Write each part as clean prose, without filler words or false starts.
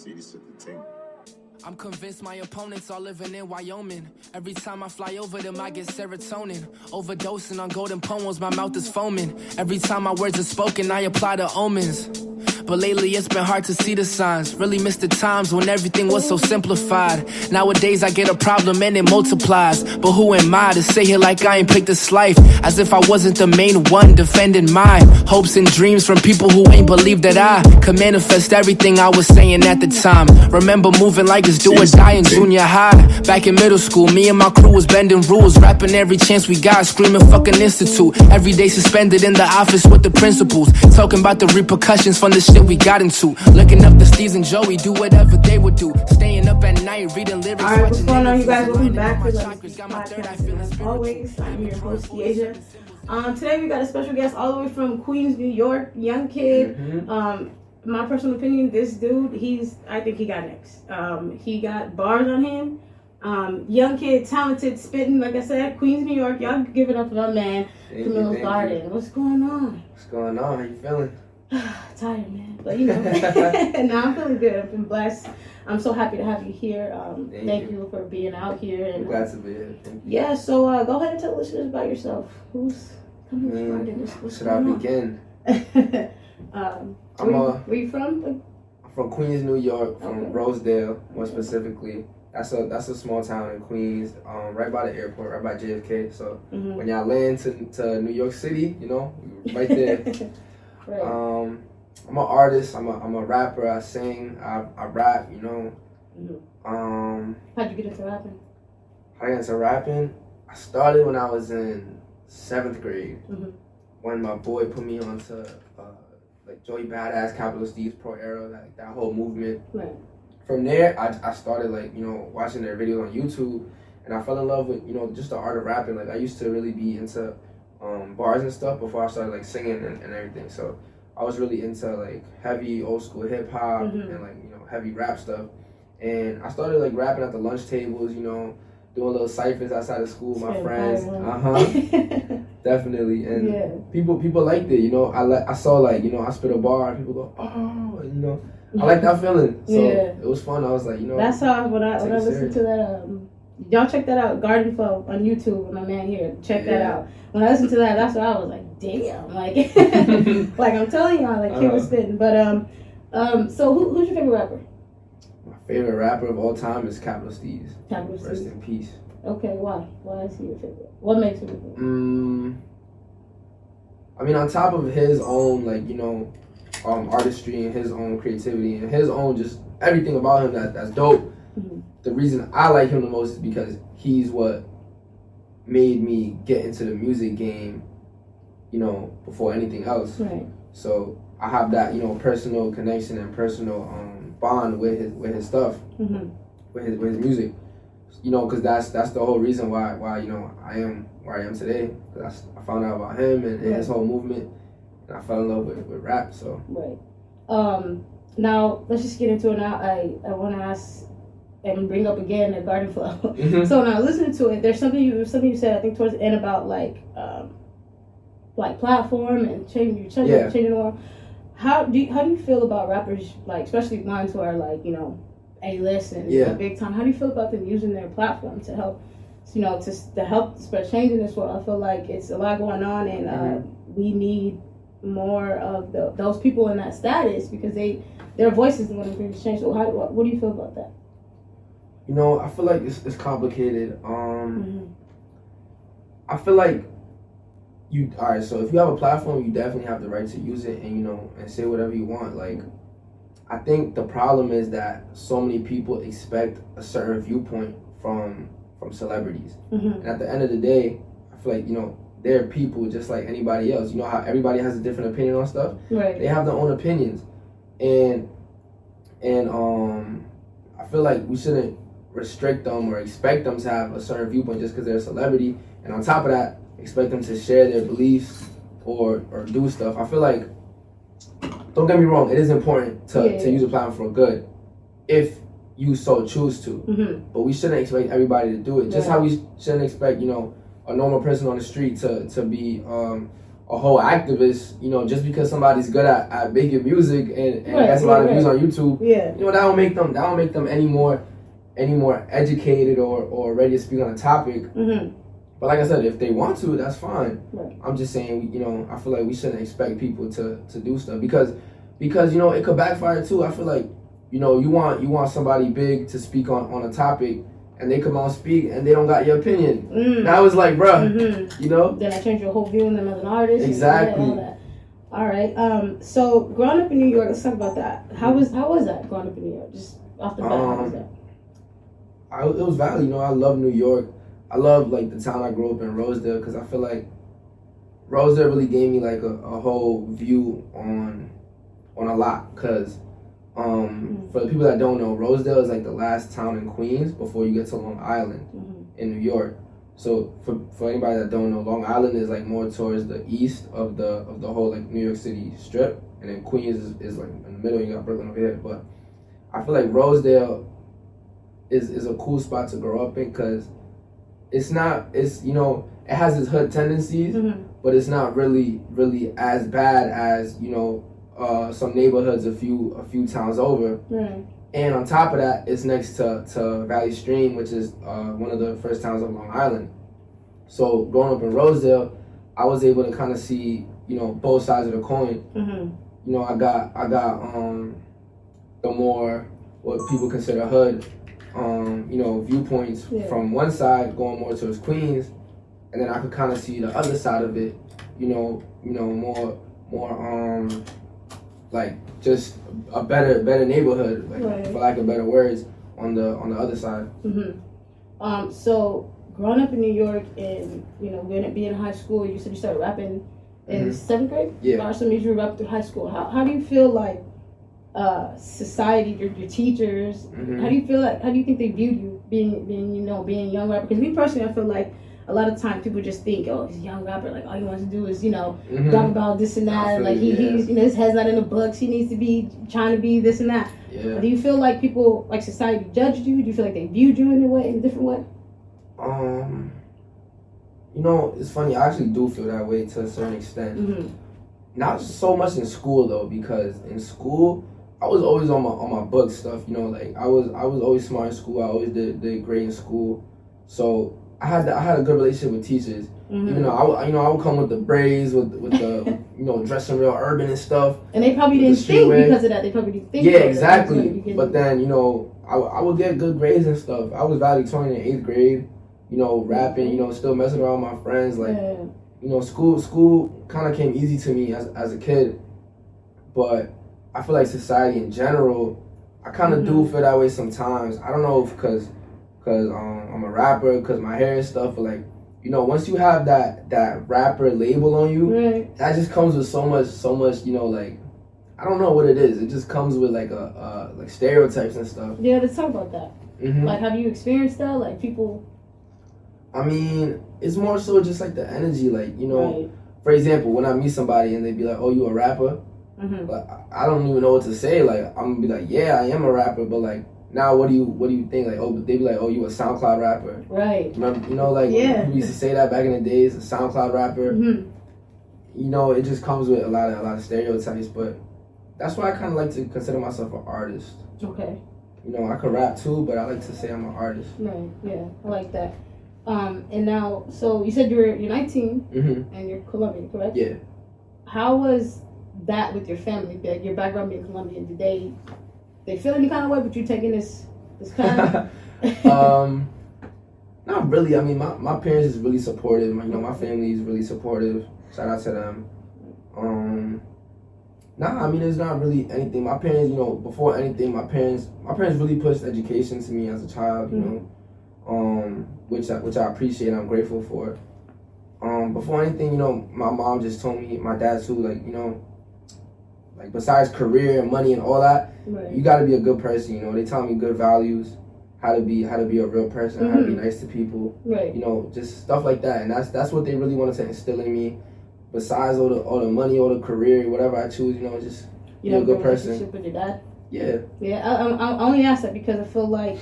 Mercedes took the team. I'm convinced my opponents are living in Wyoming. Every time I fly over them, I get serotonin. Overdosing on golden poems, my mouth is foaming. Every time my words are spoken, I apply the omens. But lately it's been hard to see the signs. Really miss the times when everything was so simplified. Nowadays I get a problem and it multiplies. But who am I to sit here like I ain't picked this life? As if I wasn't the main one defending my hopes and dreams from people who ain't believe that I could manifest everything I was saying at the time. Remember moving like it's do or die in junior high. Back in middle school, me and my crew was bending rules, rapping every chance we got, screaming fucking institute. Every day suspended in the office with the principals, talking about the repercussions from the shit we got into. Looking up to Steve's and Joey, do whatever they would do. Staying up at night, reading lyrics. Alright, what's going on, you guys? Welcome back to the podcast. As always, I'm your host, Kiesia. Today we got a special guest all the way from Queens, New York, young kid. My personal opinion, this dude, I think he got next. He got bars on him. Young kid, talented, spitting, like I said, Queens, New York. Y'all give it up for my man, CamilosGraden. What's going on? What's going on? How you feeling? Tired, man. But you know, now I'm feeling good. I've been blessed. I'm so happy to have you here. Thank you for being out here. And, I'm glad to be here. Thank you. Yeah, so go ahead and tell listeners about yourself. Who's CamilosGraden? Should I begin? Where you from? I'm from Queens, New York, from Okay. Rosedale, more specifically. That's a small town in Queens, right by the airport, right by JFK. So when y'all land to New York City, you know, right there. Right. I'm an artist. I'm a rapper. I sing. I rap. You know. How'd you get into rapping? How I got into rapping? I started when I was in 7th grade. When my boy put me onto like Joey Badass, CamilosGraden, Pro Era, like that whole movement. Right. From there, I started like, you know, watching their videos on YouTube, and I fell in love with, you know, just the art of rapping. Like I used to really be into bars and stuff before I started like singing and everything. So I was really into like heavy old school hip hop and like, you know, heavy rap stuff. And I started like rapping at the lunch tables, you know, doing little ciphers outside of school with my friends. Definitely. And people liked it, you know. I saw like, you know, I spit a bar and people go, oh, and, you know, I like that feeling. So it was fun. I was like, you know, that's how when I listened to that y'all check that out, Garden Flow on YouTube with my man here. Check that out. When I listened to that, that's what I was like, damn, like like I'm telling y'all, like he was spitting. But so who's your favorite rapper? My favorite rapper of all time is CamilosGraden. CamilosGraden. Rest in peace. Okay, why? Why is he your favorite? What makes him your favorite? I mean, on top of his own, like, you know, artistry and his own creativity and his own just everything about him that's dope. The reason I like him the most is because he's what made me get into the music game, you know, before anything else. Right. So I have that, you know, personal connection and personal bond with his stuff, with his music. You know, because that's the whole reason why you know I am where I am today. I found out about him and his whole movement, and I fell in love with rap. So right. Now let's just get into it. Now I want to ask and bring up again the Garden Flow. So when I listened to it, there's something you said, I think towards the end about like platform and changing the world. How do you feel about rappers, like especially ones who are like, you know, A-list and big time? How do you feel about them using their platform to help, you know, to help spread change in this world? I feel like it's a lot going on, and we need more of those people in that status because their voices are going to bring the change. So what do you feel about that? You know, I feel like it's complicated. I feel like so if you have a platform, you definitely have the right to use it and, you know, and say whatever you want. Like, I think the problem is that so many people expect a certain viewpoint from celebrities. And at the end of the day, I feel like, you know, they're people just like anybody else. You know how everybody has a different opinion on stuff? Right. They have their own opinions. And I feel like we shouldn't restrict them or expect them to have a certain viewpoint just because they're a celebrity. And on top of that, expect them to share their beliefs or do stuff. I feel like, don't get me wrong, it is important to use a platform for good if you so choose to. But we shouldn't expect everybody to do it. Just how we shouldn't expect, you know, a normal person on the street to be all a whole activist, you know, just because somebody's good at making music and gets a lot of views on YouTube, you know, that don't make them any more educated or ready to speak on a topic. But like I said, if they want to, that's fine. I'm just saying, you know, I feel like we shouldn't expect people to do stuff because you know, it could backfire too. I feel like, you know, you want somebody big to speak on a topic, and they come out and speak, and they don't got your opinion. Now it's like, bruh, you know? Then I change your whole view on them as an artist. Exactly. And all that. All right. So growing up in New York, let's talk about that. How was that growing up in New York? Just off the bat, how was that? It was valid. You know, I love New York. I love like the town I grew up in, Rosedale, because I feel like Rosedale really gave me like a whole view on a lot. Because for the people that don't know, Rosedale is like the last town in Queens before you get to Long Island in New York. So for anybody that don't know, Long Island is like more towards the east of the whole like New York City strip, and then Queens is like in the middle. You got Brooklyn over here, but I feel like Rosedale is a cool spot to grow up in because it's you know, it has its hood tendencies, but it's not really as bad as, you know, some neighborhoods a few towns over. And on top of that, it's next to Valley Stream, which is one of the first towns on Long Island. So growing up in Rosedale, I was able to kind of see, you know, both sides of the coin. You know, I got the more what people consider hood, you know, viewpoints from one side going more towards Queens, and then I could kind of see the other side of it, you know, more like just a better neighborhood, like for lack of better words, on the other side. So growing up in New York and, you know, being in high school, you said you started rapping in 7th grade? Yeah. So you grew up through high school. How do you feel like society, your teachers, how do you think they viewed you being a young rapper? Because me personally, I feel like a lot of times people just think, oh, he's a young rapper, like all he wants to do is, you know, talk about this and that, and like he's, you know, his head's not in the books, he needs to be trying to be this and that. Do you feel like people, like society judged you? Do you feel like they viewed you in a different way? You know, it's funny, I actually do feel that way to a certain extent. Not so much in school though, because in school I was always on my book stuff, you know, like I was always smart in school. I always did great in school, so I had a good relationship with teachers. Even though I would come with the braids, with the you know, dressing real urban and stuff. And they probably didn't think because of that. They probably didn't think. Yeah, exactly. But then, you know, I would get good grades and stuff. I was valedictorian in 8th grade. You know, rapping. You know, still messing around with my friends. Like, you know, school kind of came easy to me as a kid. But I feel like society in general, I kind of do feel that way sometimes. I don't know if because I'm a rapper, because my hair and stuff, but like, you know, once you have that rapper label on you, that just comes with so much, you know, like, I don't know what it is. It just comes with like like stereotypes and stuff. Yeah, let's talk about that. Like, have you experienced that? Like, people. I mean, it's more so just like the energy, like, you know, for example, when I meet somebody and they be like, "Oh, you a rapper?" Like, I don't even know what to say. Like, I'm gonna be like, "Yeah, I am a rapper," but like, now what do you think? Like, oh, they be like, "Oh, you a SoundCloud rapper?" Right. Remember, you know, like we used to say that back in the days, a SoundCloud rapper. You know, it just comes with a lot of stereotypes, but that's why I kind of like to consider myself an artist. Okay. You know, I could rap too, but I like to say I'm an artist. Right. Yeah, I like that. And now, so you said you're 19 and you're Colombian, correct? Yeah. How was that with your family? Your background being Colombian, did they feel any kind of way, but you taking this kind of? Not really. I mean, my parents is really supportive. You know, my family is really supportive. Shout out to them. Nah, I mean, it's not really anything. My parents, you know, before anything, my parents really pushed education to me as a child. You know, which I appreciate. I'm grateful for. Before anything, you know, my mom just told me, my dad too, like, you know, like besides career and money and all that, you got to be a good person. You know, they taught me good values, how to be a real person, how to be nice to people. Right. You know, just stuff like that, and that's what they really wanted to instill in me. Besides all the money, all the career, whatever I choose, you know, just be a good person. Relationship with your dad? Yeah. Yeah. I only ask that because I feel like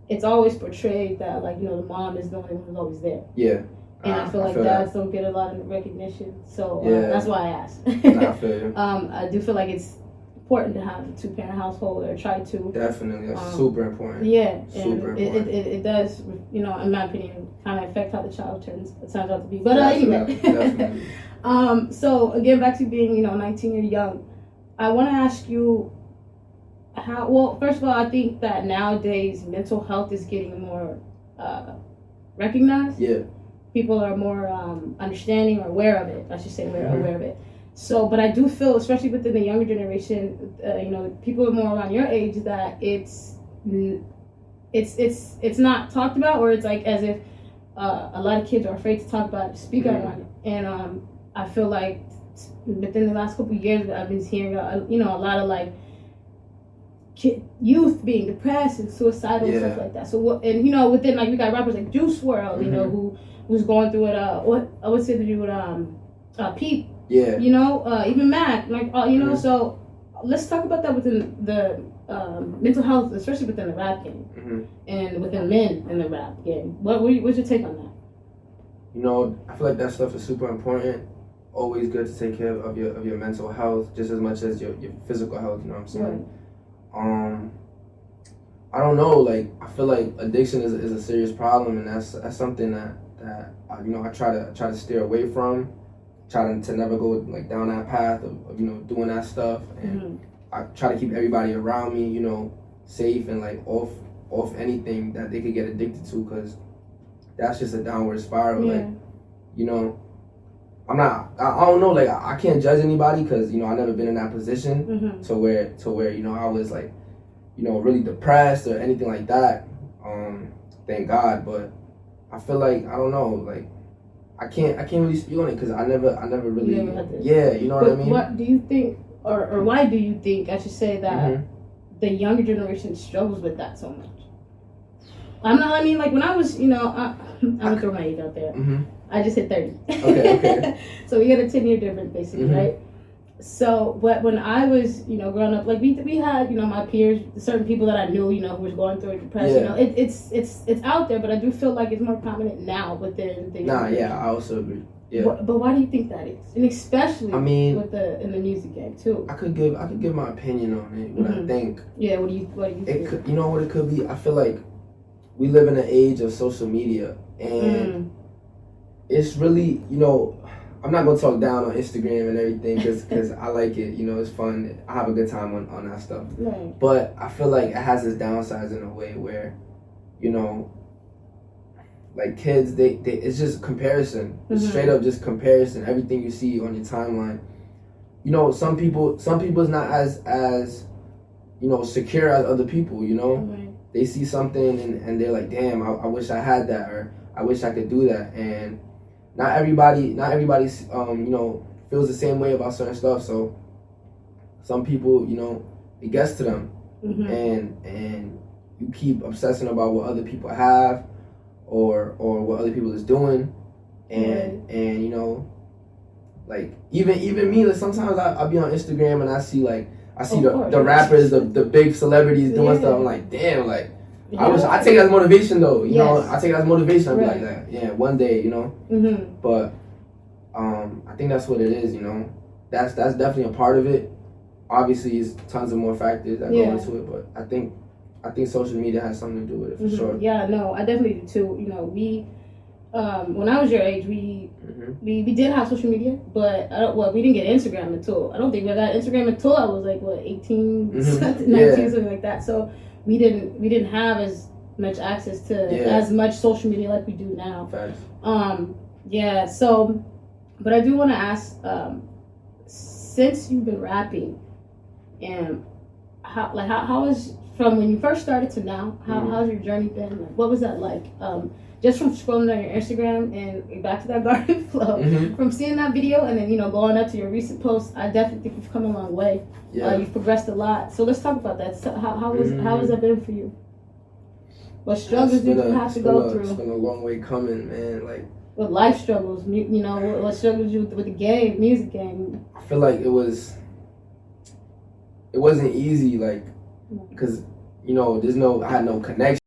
it's always portrayed that, like, you know, the mom is the only one who's always there. Yeah. And I feel like dads don't get a lot of recognition. So that's why I asked. Nah, I feel you. I do feel like it's important to have a 2-parent household, or try to. Definitely. That's super important. Yeah. Super important. It does, in my opinion, kind of affect how the child turns out to be. But anyway. Definitely. So again, back to being, 19 years young, I want to ask you first of all, I think that nowadays mental health is getting more recognized. Yeah. People are more understanding or aware of it. I should say aware of it. So, but I do feel, especially within the younger generation, people more around your age, that it's not talked about, or it's like as if a lot of kids are afraid to talk about it, speak out on it. And I feel like within the last couple of years, I've been hearing a lot of like youth being depressed and suicidal and stuff like that. So within like we got rappers like Juice WRLD, who's going through it. What I would say to do with Pete. Yeah. Even Mac, like So let's talk about that within the mental health, especially within the rap game and within men in the rap game. What's your take on that? I feel like that stuff is super important. Always good to take care of your mental health just as much as your physical health. You know what I'm saying? Right. I don't know. Like I feel like addiction is a serious problem, and that's something that I try to steer away from. Try to never go like down that path of doing that stuff, and I try to keep everybody around me safe and like off anything that they could get addicted to, because that's just a downward spiral. Like I don't know, like I can't judge anybody, because I never been in that position to where I was like really depressed or anything like that. Thank God. But I feel like I don't know, like I can't really speak on it, because I never really you know what I mean. What do you think, or why do you think, I should say, that the younger generation struggles with that so much? When I was I'm gonna throw my age out there. I just hit 30. Okay. So we had a 10-year difference basically, right? So, but when I was, growing up, like we had, my peers, certain people that I knew, who was going through depression. It's out there, but I do feel like it's more prominent now within the. I also agree. Yeah. But why do you think that is? And especially, in the music game too. I could give my opinion on it. What I think. Yeah. What do you think? You know what it could be? I feel like we live in an age of social media, and it's really, I'm not gonna talk down on Instagram and everything, because I like it. It's fun. I have a good time on that stuff. Right. But I feel like it has its downsides in a way where, like kids, they it's just comparison. It's straight up just comparison. Everything you see on your timeline. Some people is not as secure as other people. Right. They see something and they're like, damn, I wish I had that, or I wish I could do that. And not everybody feels the same way about certain stuff. So some people, it gets to them, and you keep obsessing about what other people have, or what other people is doing, and like even me, like sometimes I'll be on Instagram and I see the rappers, the big celebrities doing stuff. I'm like, damn, like. I take it as motivation though, I take it as motivation. I'll be like that, one day, But I think that's what it is, That's definitely a part of it. Obviously, it's tons of more factors that go into it, but I think social media has something to do with it for sure. Yeah, no, I definitely do too. We when I was your age, we did have social media, but we didn't get Instagram until, I don't think we got Instagram until I was like 18, 19, something like that. So we didn't have as much access to as much social media like we do now. Facts. So, but I do want to ask, since you've been rapping, and how is, from when you first started to now, how's your journey been? Like, what was that like? Just from scrolling on your Instagram and back to that garden flow, from seeing that video and then going up to your recent posts, I definitely think you've come a long way. You've progressed a lot. So let's talk about that. So how has that been for you? What struggles did you have to go through? It's been a long way coming, man. Like, what life struggles? What struggles you with the game, music game? I feel like it wasn't easy, like, because I had no connection.